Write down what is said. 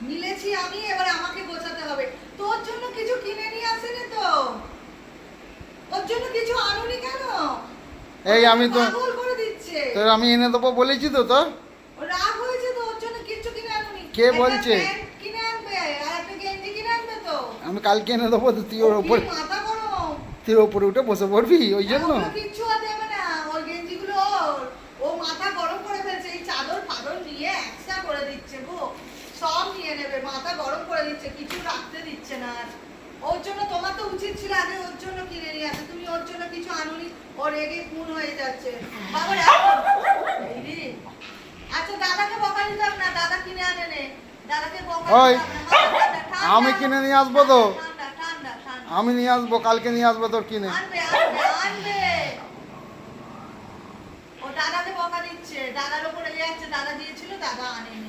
মিলেছি আমি, এবার আমাকে বোঝাতে হবে। তোর জন্য কিছু কিনে নিয়ে আসেনি তো? ওর জন্য কিছু আনুনি কেন? এই আমি তো পাগল করে দিচ্ছে। তোর আমি এনে দেবো বলেছি তো তোর। ও রাগ হয়েছে তো, ওর জন্য কিছু কিনে আনুনি। কে একটা বলছে? প্যান্ট কিনে আনবে আর একটা গেঞ্জি কিনে আনবে তো। আমি কালকে এনে দেবো তো, তুই ওর কি ওপর মাথা গরম। তুই ওপরে উঠে বসে পড়বি ওই জন্য। ওগুলো কিচ্ছু আর দেবে না, ওই গেঞ্জিগুলো ওর। ও মাথা গরম করে ফেলছে, এই চাদর ফাদর নিয়ে একসা করে দিচ্ছে গো। সব নিয়ে নেবে, মাথা গরম করে দিচ্ছে, কিছু রাখতে দিচ্ছে না আর। ওর জন্য তোমার তো উচিত ছিল আগে ওর জন্য কিনে নিয়ে আসতে, তুমি ওর জন্য কিছু আনুনি। ও রেগে খুন হয়ে যাচ্ছে। বাবা এই রে। আচ্ছা দাদাকে বকা দিতাম না, দাদা কিনে আনে নে। দাদাকে বকা ওই, দিতাম না। ঠান্ডা, আমি কিনে নিয়ে আসবো তো। ঠান্ডা ঠান্ডা ঠান্ডা। আমি নিয়ে আসবো, কালকে নিয়ে আসবো তোর কিনে। আনবে আনবে আনবে। ও দাদাকে বকা দিচ্ছে, দাদার উপরে যাচ্ছে, দাদা দিয়েছিল দাদা আনেনি।